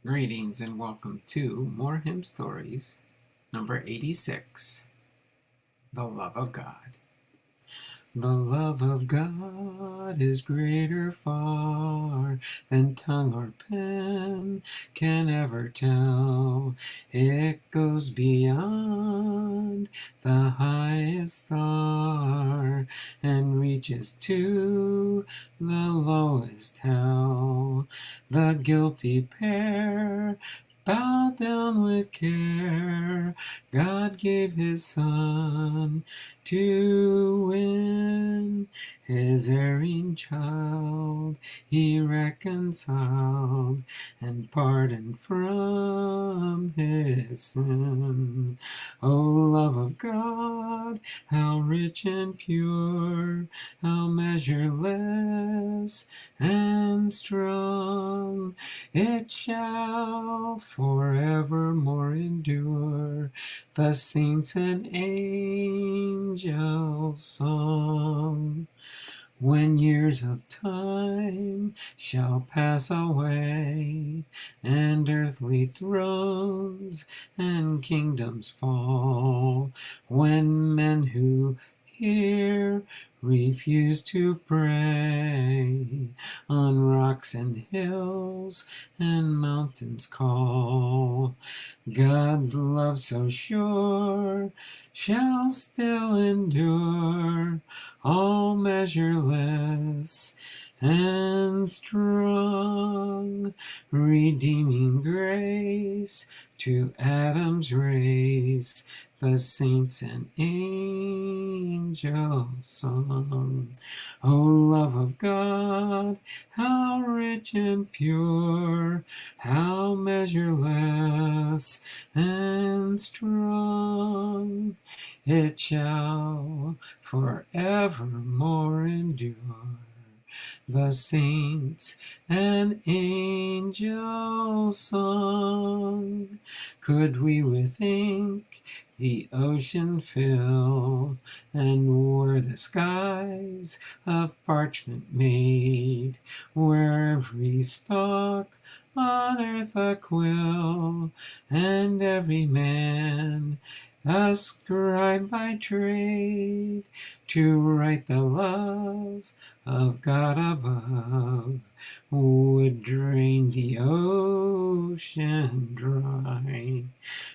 Greetings and welcome to More Hymn Stories, number 86, The Love of God. The love of God is greater far than tongue or pen can ever tell. It goes beyond the highest star and reaches to the lowest hell. The guilty pair bowed down with care. God gave his Son to win his erring child. He reconciled and pardoned from his sin. O love of God, how rich and pure, how measureless and strong, it shall forevermore endure, the saints and angels' song. When years of time shall pass away, and earthly thrones and kingdoms fall, when men who hear refuse to pray, on rocks and hills and mountains call, God's love so sure shall still endure, all measureless and strong, redeeming grace to Adam's race, the saints and angels' song. O love of God, how rich and pure, how measureless and strong, it shall forevermore endure, the saints and angels' song. Could we with ink the ocean fill, and were the skies of parchment made, were every stalk on earth a quill, and every man a scribe by trade, to write the love of God above, would drain the ocean dry,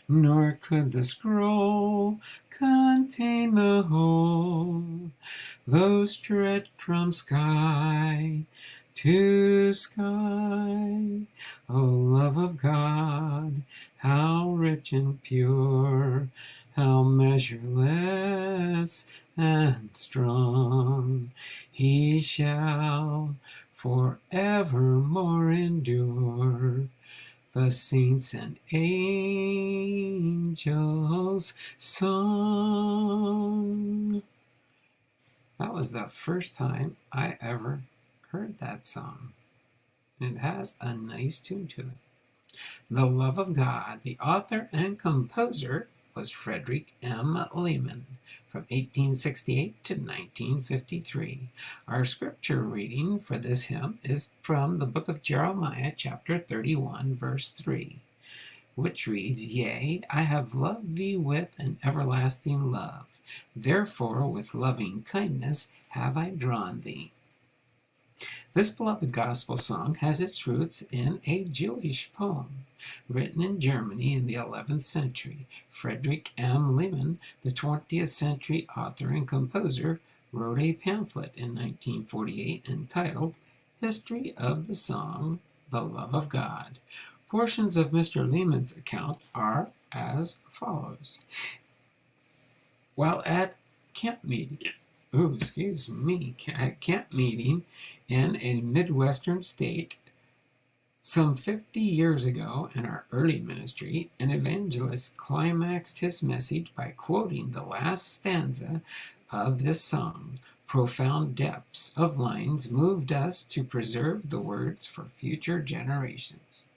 nor could the scroll contain the whole, though stretched from sky to sky. O love of God, how rich and pure, how measureless and strong, he shall forevermore endure, the saints and angels' song. That was the first time I ever heard that song. It has a nice tune to it. The Love of God. The author and composer was Frederick M. Lehman from 1868 to 1953. Our scripture reading for this hymn is from the book of Jeremiah, chapter 31, verse 3, which reads, Yea, I have loved thee with an everlasting love. Therefore with loving kindness have I drawn thee. This beloved gospel song has its roots in a Jewish poem written in Germany in the 11th century. Frederick M. Lehman, the 20th century author and composer, wrote a pamphlet in 1948 entitled History of the Song, The Love of God. Portions of Mr. Lehman's account are as follows. While at camp meeting in a Midwestern state some 50 years ago in our early ministry, an evangelist climaxed his message by quoting the last stanza of this song. Profound depths of lines moved us to preserve the words for future generations.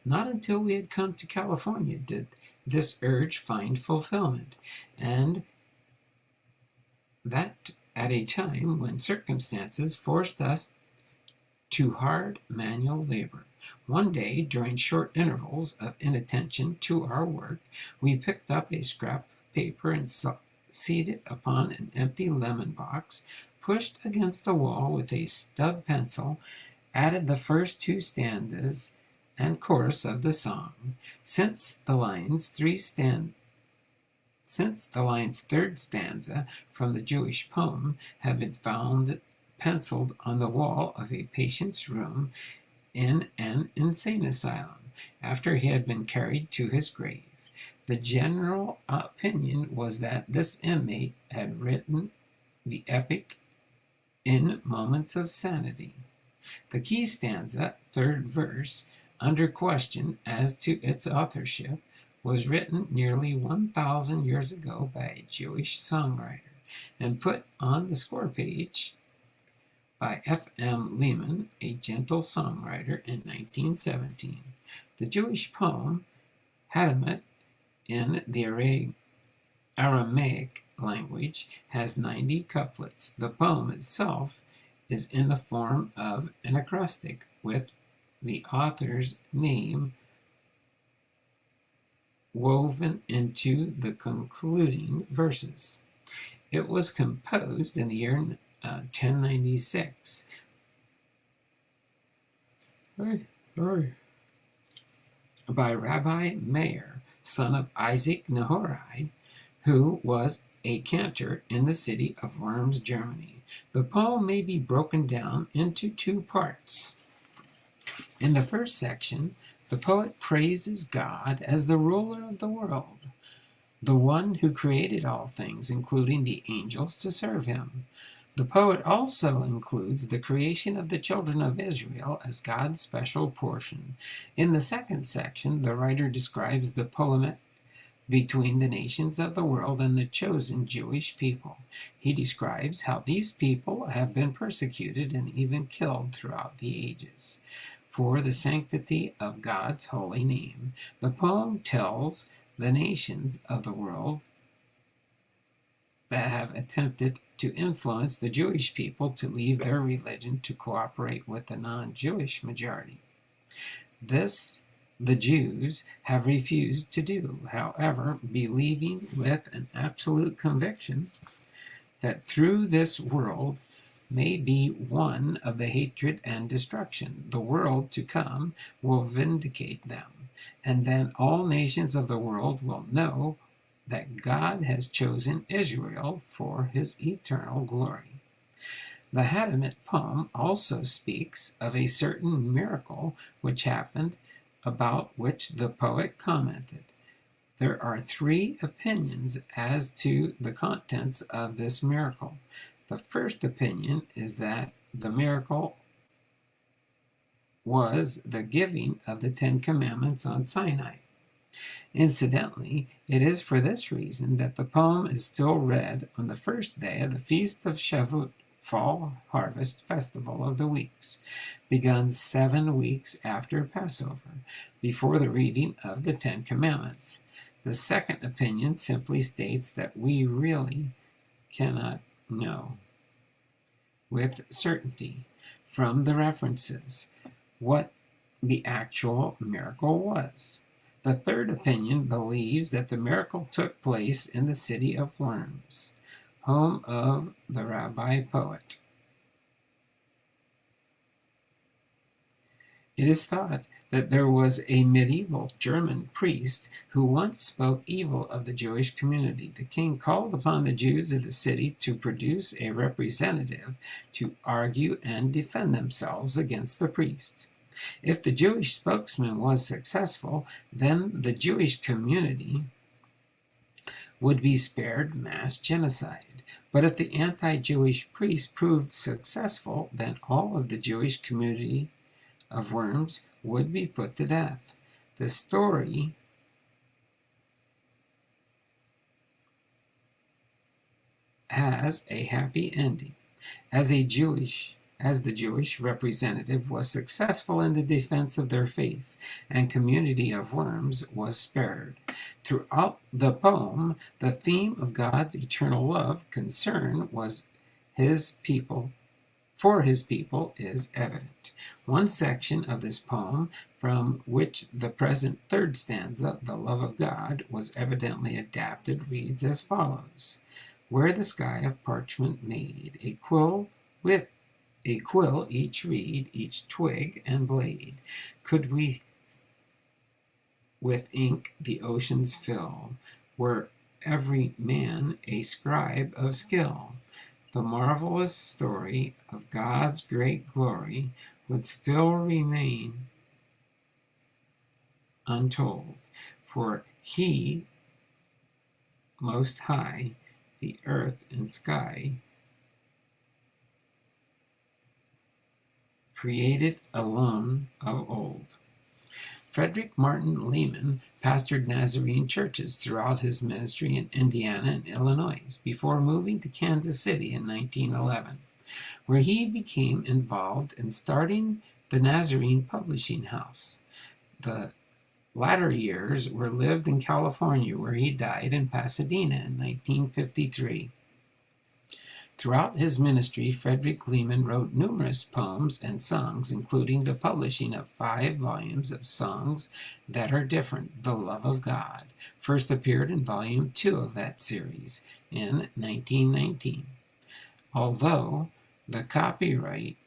Not until we had come to California did this urge find fulfillment, and that at a time when circumstances forced us to hard manual labor. One day, during short intervals of inattention to our work, we picked up a scrap of paper and seated upon an empty lemon box, pushed against the wall with a stub pencil, added the first two stanzas and chorus of the song. Since the line's third stanza from the Jewish poem had been found penciled on the wall of a patient's room in an insane asylum, after he had been carried to his grave, the general opinion was that this inmate had written the epic in moments of sanity. The key stanza, third verse, under question as to its authorship, was written nearly 1,000 years ago by a Jewish songwriter and put on the score page by F.M. Lehman, a gentle songwriter, in 1917. The Jewish poem, hymnal, in the Aramaic language, has 90 couplets. The poem itself is in the form of an acrostic, with the author's name woven into the concluding verses. It was composed in the year 1096 by Rabbi Meir, son of Isaac Nehorai, who was a cantor in the city of Worms, Germany. The poem may be broken down into two parts. In the first section, the poet praises God as the ruler of the world, the one who created all things, including the angels, to serve him. The poet also includes the creation of the children of Israel as God's special portion. In the second section, the writer describes the polemic between the nations of the world and the chosen Jewish people. He describes how these people have been persecuted and even killed throughout the ages for the sanctity of God's holy name. The poem tells the nations of the world that have attempted to influence the Jewish people to leave their religion to cooperate with the non-Jewish majority. This the Jews have refused to do, however, believing with an absolute conviction that through this world may be one of the hatred and destruction. The world to come will vindicate them, and then all nations of the world will know that God has chosen Israel for his eternal glory. The hymnal poem also speaks of a certain miracle which happened, about which the poet commented. There are three opinions as to the contents of this miracle. The first opinion is that the miracle was the giving of the Ten Commandments on Sinai. Incidentally, it is for this reason that the poem is still read on the first day of the Feast of Shavuot, Fall Harvest Festival of the Weeks, begun 7 weeks after Passover, before the reading of the Ten Commandments. The second opinion simply states that we really cannot know with certainty from the references what the actual miracle was. The third opinion believes that the miracle took place in the city of Worms, home of the rabbi poet. It is thought that there was a medieval German priest who once spoke evil of the Jewish community. The king called upon the Jews of the city to produce a representative to argue and defend themselves against the priest. If the Jewish spokesman was successful, then the Jewish community would be spared mass genocide. But if the anti-Jewish priest proved successful, then all of the Jewish community of Worms would be put to death. The story has a happy ending, as the Jewish representative was successful in the defense of their faith, and community of Worms was spared. Throughout the poem, the theme of God's eternal love concern was his people for his people is evident. One section of this poem, from which the present third stanza, the love of God, was evidently adapted, reads as follows. Where the sky of parchment made, a quill each reed, each twig and blade, could we with ink the oceans fill, were every man a scribe of skill. The marvelous story of God's great glory would still remain untold, for he, most high, the earth and sky, created alone of old. Frederick Martin Lehman pastored Nazarene churches throughout his ministry in Indiana and Illinois before moving to Kansas City in 1911, where he became involved in starting the Nazarene Publishing House. The latter years were lived in California, where he died in Pasadena in 1953. Throughout his ministry, Frederick Lehman wrote numerous poems and songs, including the publishing of 5 volumes of Songs That Are Different, The Love of God, first appeared in volume 2 of that series in 1919. Although the copyright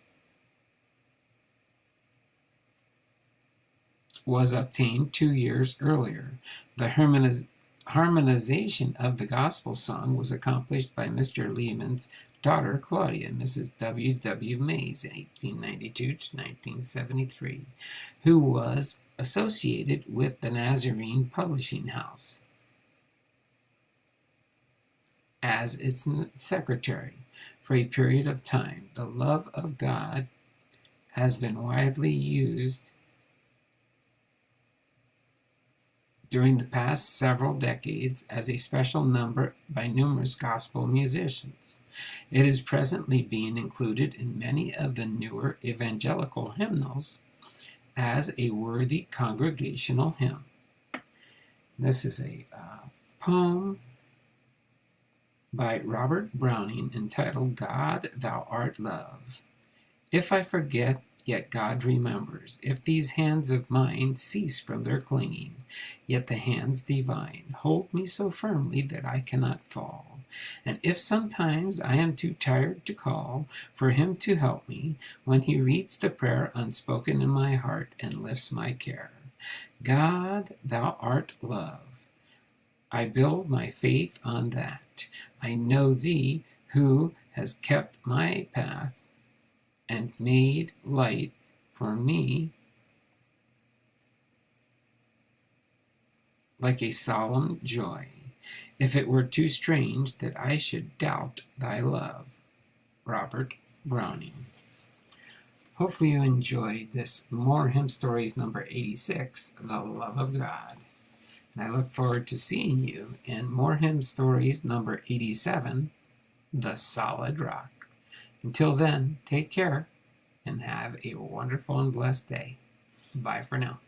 was obtained 2 years earlier, the harmonization of the gospel song was accomplished by Mr. Lehman's daughter Claudia, Mrs. W. W. Mays, in 1892 to 1973, who was associated with the Nazarene Publishing House as its secretary. For a period of time, the love of God has been widely used during the past several decades as a special number by numerous gospel musicians. It is presently being included in many of the newer evangelical hymnals as a worthy congregational hymn. This is a poem by Robert Browning entitled God, Thou Art Love. If I forget, yet God remembers. If these hands of mine cease from their clinging, yet the hands divine hold me so firmly that I cannot fall. And if sometimes I am too tired to call for him to help me, when he reads the prayer unspoken in my heart and lifts my care, God, Thou art love. I build my faith on that. I know Thee who has kept my path and made light for me like a solemn joy. If it were too strange that I should doubt Thy love. Robert Browning. Hopefully you enjoyed this More Hymn Stories number 86, The Love of God. And I look forward to seeing you in More Hymn Stories number 87, The Solid Rock. Until then, take care and have a wonderful and blessed day. Bye for now.